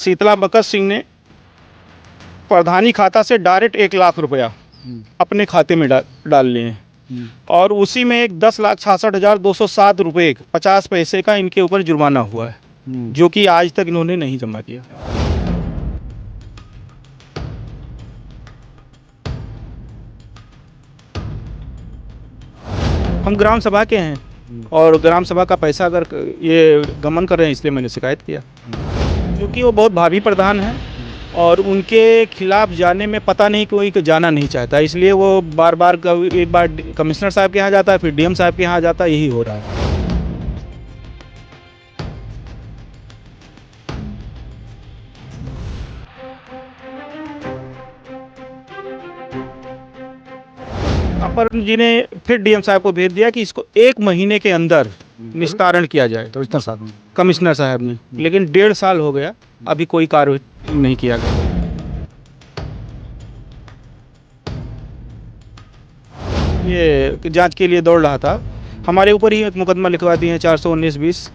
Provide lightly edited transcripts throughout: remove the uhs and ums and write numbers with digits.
शीतला बकत सिंह ने प्रधानी खाता से डायरेक्ट 1 लाख रुपया अपने खाते में डाल लिए हैं और उसी में एक 10,66,207 रुपये 50 पैसे का इनके ऊपर जुर्माना हुआ है जो कि आज तक इन्होंने नहीं जमा किया। हम ग्राम सभा के हैं और ग्राम सभा का पैसा अगर ये गमन कर रहे हैं इसलिए मैंने शिकायत किया, क्योंकि वो बहुत भावी प्रधान हैं और उनके खिलाफ जाने में पता नहीं कोई जाना नहीं चाहता, इसलिए वो बार बार एक बार कमिश्नर साहब के यहाँ जाता है, फिर डीएम साहब के यहाँ जाता है, यही हो रहा है। अपर जी ने फिर डीएम साहब को भेज दिया कि इसको 1 महीने के अंदर निस्तारण किया जाए, कमिश्नर साहब ने, लेकिन 1.5 साल हो गया, अभी कोई कार्रवाई नहीं किया गया। ये जांच के लिए दौड़ रहा था, हमारे ऊपर ही एक मुकदमा लिखवा दिए हैं 419-20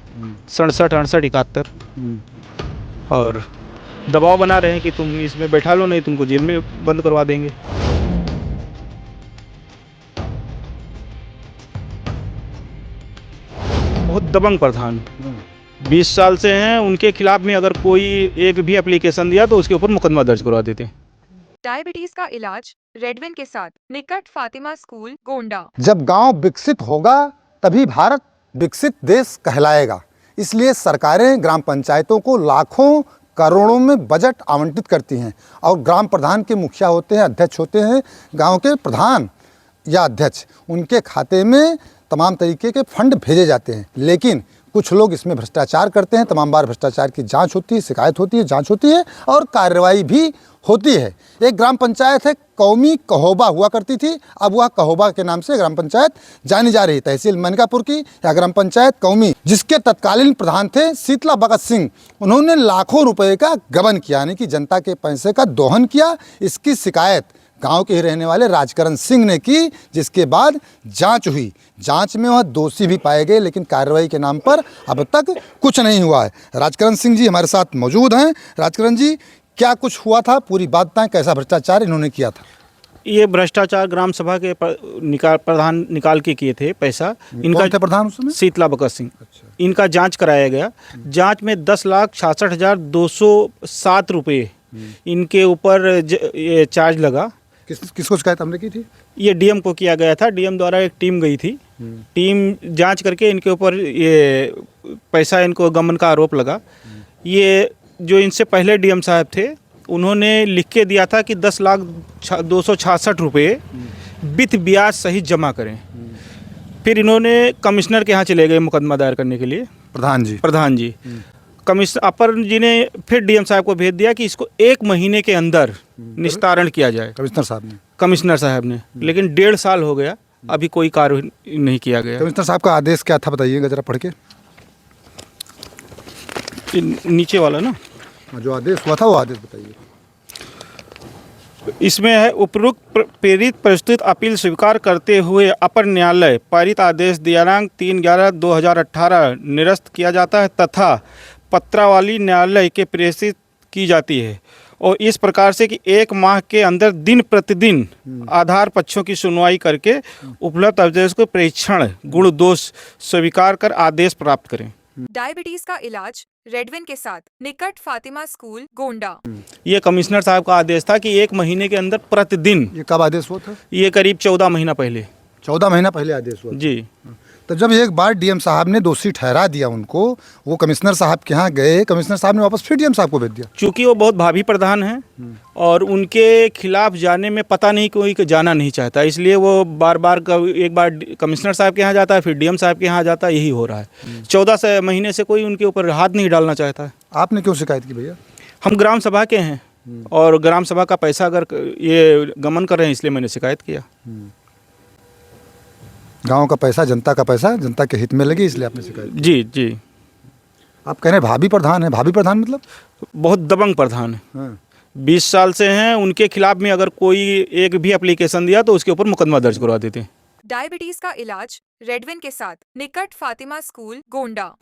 67-68-71 और दबाव बना रहे हैं कि तुम इसमें बैठा लो, नहीं तुमको जेल में बंद करवा देंगे। बहुत दबंग प्रधान, 20 साल से हैं, उनके खिलाफ में अगर कोई एक भी एप्लीकेशन दिया तो उसके ऊपर मुकदमा दर्ज करवा देते हैं। डायबिटीज का इलाज रेडविन के साथ, निकट फातिमा स्कूल, गोंडा। जब गांव विकसित होगा तभी भारत विकसित देश कहलाएगा। इसलिए सरकारें ग्राम पंचायतों को लाखों करोड़ों में बजट आवंटित करती हैं और ग्राम प्रधान के मुखिया होते हैं, अध्यक्ष होते हैं, गांव के प्रधान या अध्यक्ष, उनके खाते में तमाम तरीके के फंड भेजे जाते हैं। लेकिन कुछ लोग इसमें भ्रष्टाचार करते हैं। तमाम बार भ्रष्टाचार की जांच होती है, शिकायत होती है, जांच होती है और कार्रवाई भी होती है। एक ग्राम पंचायत है कौमी कहोबा हुआ करती थी, अब वह कहोबा के नाम से ग्राम पंचायत जानी जा रही। तहसील मनकापुर की या ग्राम पंचायत कौमी, जिसके तत्कालीन प्रधान थे शीतला बकत सिंह, उन्होंने लाखों रुपए का गबन किया, यानी कि जनता के पैसे का दोहन किया। इसकी शिकायत गांव के ही रहने वाले राजकरण सिंह ने की, जिसके बाद जांच हुई। जांच में वह दोषी भी पाए गए, लेकिन कार्रवाई के नाम पर अब तक कुछ नहीं हुआ है। राजकरण सिंह जी हमारे साथ मौजूद हैं। राजकरण जी, क्या कुछ हुआ था, पूरी बात बताएं, कैसा भ्रष्टाचार इन्होंने किया था? ये भ्रष्टाचार ग्राम सभा के प्रधान निकाल के किए थे पैसा। इनका थे प्रधान उसमें? शीतला बकत सिंह। इनका जांच कराया गया, जांच में 10,66,207 रुपये इनके ऊपर ये चार्ज लगा। किसको शिकायत हमने की थी? ये डीएम को किया गया था, डीएम द्वारा एक टीम गई थी, टीम जांच करके इनके ऊपर ये पैसा, इनको गमन का आरोप लगा। ये जो इनसे पहले डीएम साहब थे उन्होंने लिख के दिया था कि 10,266 रुपये विथ ब्याज सहित जमा करें। फिर इन्होंने कमिश्नर के यहाँ चले गए मुकदमा दायर करने के लिए, प्रधान जी। कमिश्नर अपर जी ने फिर डीएम साहब को भेज दिया कि इसको 1 महीने के अंदर निस्तारण किया जाए, कमिश्नर साहब ने, लेकिन 1.5 साल हो गया, अभी कोई कार्रवाई नहीं किया गया। कमिश्नर साहब का आदेश क्या था बताइएगा जरा पढ़ के। नीचे वाला ना, जो आदेश हुआ था वो आदेश बताइए। इसमें है, उपरोक्त प्रेरित प्रस्तुत अपील स्वीकार करते हुए अपर न्यायालय पारित आदेश दिनांक 3/11/2018 निरस्त किया जाता है तथा पत्रावली न्यायालय के प्रेषित की जाती है, और इस प्रकार से कि 1 माह के अंदर दिन प्रतिदिन आधार पक्षों की सुनवाई करके उपलब्ध आदेश को परीक्षण गुण दोष स्वीकार कर आदेश प्राप्त करें। डायबिटीज का इलाज रेडविन के साथ, निकट फातिमा स्कूल, गोंडा। ये कमिश्नर साहब का आदेश था कि 1 महीने के अंदर प्रतिदिन। ये कब आदेश हुआ था? ये करीब 14 महीना पहले। 14 महीना पहले आदेश हुआ जी। तो जब एक बार डीएम साहब ने दोषी ठहरा दिया उनको, वो कमिश्नर साहब के यहाँ गए, कमिश्नर साहब ने वापस फिर डीएम साहब को भेज दिया। चूँकि वो बहुत भावी प्रधान हैं और उनके खिलाफ जाने में पता नहीं कोई जाना नहीं चाहता, इसलिए वो बार बार एक बार कमिश्नर साहब के यहाँ जाता है, फिर डीएम साहब के यहाँ जाता है, यही हो रहा है। 14 महीने से कोई उनके ऊपर हाथ नहीं डालना चाहता है। आपने क्यों शिकायत की भैया? हम ग्राम सभा के हैं और ग्राम सभा का पैसा अगर ये गमन कर रहे हैं इसलिए मैंने शिकायत किया। गांव का पैसा, जनता का पैसा जनता के हित में लगी, इसलिए आपने शिकायत की। जी जी। आप कह रहे हैं भावी प्रधान है, भावी प्रधान मतलब? बहुत दबंग प्रधान है, 20 साल से हैं, उनके खिलाफ में अगर कोई एक भी एप्लीकेशन दिया तो उसके ऊपर मुकदमा दर्ज करवा देते हैं। डायबिटीज का इलाज रेडविन के साथ, निकट फातिमा स्कूल, गोंडा।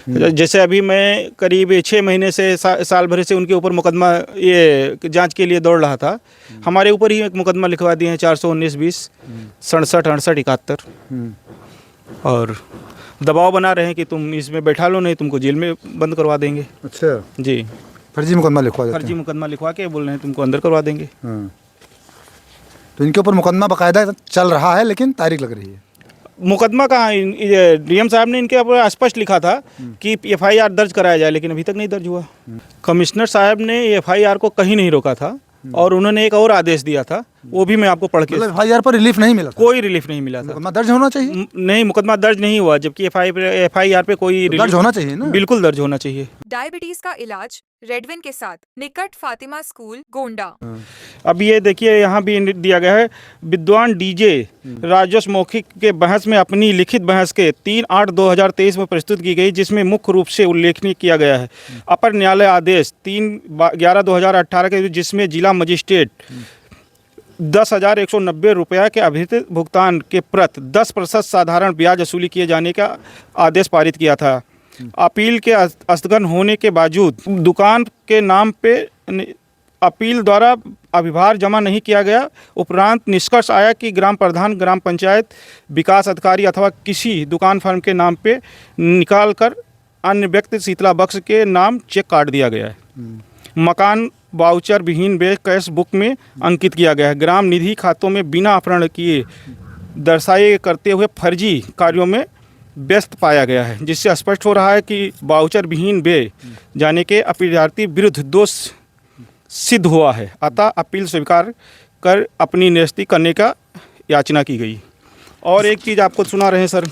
जैसे अभी मैं करीब 6 महीने से साल भर से उनके ऊपर मुकदमा ये जांच के लिए दौड़ रहा था। हमारे ऊपर ही एक मुकदमा लिखवा दिए हैं 419-20 67-68-71 और दबाव बना रहे हैं कि तुम इसमें बैठा लो, नहीं तुमको जेल में बंद करवा देंगे। अच्छा, जी, फर्जी मुकदमा लिखवा देते फर्जी हैं। मुकदमा लिखवा के बोल रहे हैं तुमको अंदर करवा देंगे। हाँ। तो इनके ऊपर मुकदमा बाकायदा चल रहा है लेकिन तारीख लग रही है। मुकदमा कहाँ, डीएम साहब ने इनके ऊपर स्पष्ट लिखा था कि एफआईआर दर्ज कराया जाए, लेकिन अभी तक नहीं दर्ज हुआ। कमिश्नर साहब ने एफआईआर को कहीं नहीं रोका था और उन्होंने एक और आदेश दिया था, वो भी मैं आपको पढ़ के, मतलब एफआईआर पर रिलीफ नहीं मिला था? कोई रिलीफ नहीं मिला था। मुकदमा दर्ज होना चाहिए। नहीं, मुकदमा दर्ज नहीं हुआ, जबकि एफआईआर पे कोई तो दर्ज होना चाहिए ना। बिल्कुल दर्ज होना चाहिए। डायबिटीज का इलाज रेडविन के साथ निकट फातिमा स्कूल गोंडा। अब ये देखिए यहाँ भी दिया गया है, विद्वान डीजे राजस्व मौखिक के बहस में अपनी लिखित बहस के 3/8/2023 में प्रस्तुत की गई, जिसमें मुख्य रूप से उल्लेखनीय किया गया है अपर न्यायालय आदेश 3/11/2018 के, जिसमें जिला मजिस्ट्रेट 10,190 रुपया के अभिहित भुगतान के प्रति 10% साधारण ब्याज वसूली किए जाने का आदेश पारित किया था। अपील के स्थगन होने के बावजूद दुकान के नाम पे अपील द्वारा अभिभार जमा नहीं किया गया। उपरांत निष्कर्ष आया कि ग्राम प्रधान, ग्राम पंचायत विकास अधिकारी अथवा किसी दुकान फर्म के नाम पे निकाल कर अन्य व्यक्ति शीतला बख्श के नाम चेक काट दिया गया है। मकान वाउचर विहीन वे कैश बुक में अंकित किया गया है। ग्राम निधि खातों में बिना अपहरण किए दर्शाए करते हुए फर्जी कार्यों में व्यस्त पाया गया है, जिससे स्पष्ट हो रहा है कि वाउचर विहीन वे जाने के अपीलार्थी विरुद्ध दोष सिद्ध हुआ है, अतः अपील स्वीकार कर अपनी निरस्ती करने का याचना की गई। और एक चीज़ आपको सुना रहे हैं सर,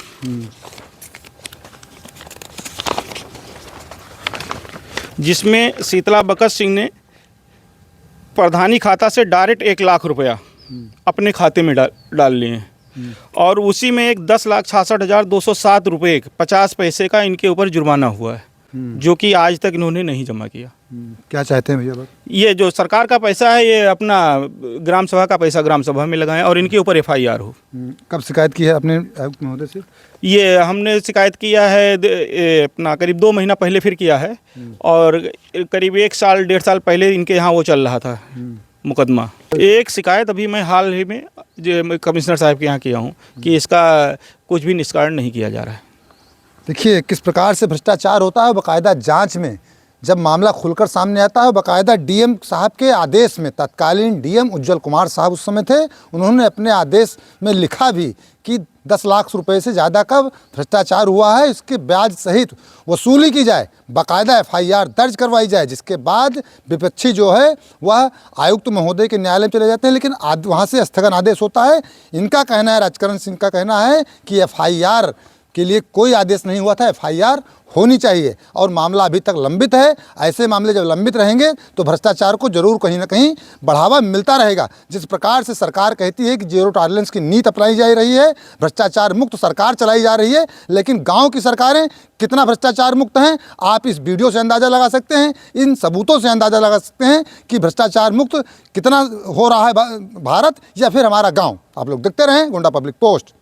जिसमें शीतला बकस सिंह ने प्रधानी खाता से डायरेक्ट 1 लाख रुपया अपने खाते में डाल लिए हैं और उसी में एक 10,66,207 रुपये 50 पैसे का इनके ऊपर जुर्माना हुआ है, जो कि आज तक इन्होंने नहीं जमा किया। क्या चाहते हैं भैया? ये जो सरकार का पैसा है, ये अपना ग्राम सभा का पैसा ग्राम सभा में लगाएं और इनके ऊपर एफआईआर हो। कब शिकायत की है अपने आयुक्त महोदय से? ये हमने शिकायत किया है अपना करीब 2 महीना पहले फिर किया है और करीब 1 साल 1.5 साल पहले इनके यहाँ वो चल रहा था मुकदमा। एक शिकायत अभी मैं हाल ही में जो कमिश्नर साहब के यहाँ किया हूँ कि इसका कुछ भी निष्करण नहीं किया जा रहा है। देखिए किस प्रकार से भ्रष्टाचार होता है। बाकायदा जांच में जब मामला खुलकर सामने आता है, बाकायदा डीएम साहब के आदेश में, तत्कालीन डीएम उज्जवल कुमार साहब उस समय थे, उन्होंने अपने आदेश में लिखा भी कि 10 लाख रुपए से ज़्यादा का भ्रष्टाचार हुआ है, इसके ब्याज सहित वसूली की जाए, बाकायदा एफआईआर दर्ज करवाई जाए। जिसके बाद विपक्षी जो है वह आयुक्त महोदय के न्यायालय में चले जाते हैं, लेकिन वहाँ से स्थगन आदेश होता है। इनका कहना है, राजकरण सिंह का कहना है कि एफआईआर के लिए कोई आदेश नहीं हुआ था, एफआईआर होनी चाहिए और मामला अभी तक लंबित है। ऐसे मामले जब लंबित रहेंगे तो भ्रष्टाचार को जरूर कहीं ना कहीं बढ़ावा मिलता रहेगा। जिस प्रकार से सरकार कहती है कि जीरो टॉलरेंस की नीति अपनाई जा रही है, भ्रष्टाचार मुक्त सरकार चलाई जा रही है, लेकिन गांव की सरकारें कितना भ्रष्टाचार मुक्त हैं आप इस वीडियो से अंदाज़ा लगा सकते हैं, इन सबूतों से अंदाज़ा लगा सकते हैं कि भ्रष्टाचार मुक्त कितना हो रहा है भारत या फिर हमारा गाँव। आप लोग देखते रहें गोंडा पब्लिक पोस्ट।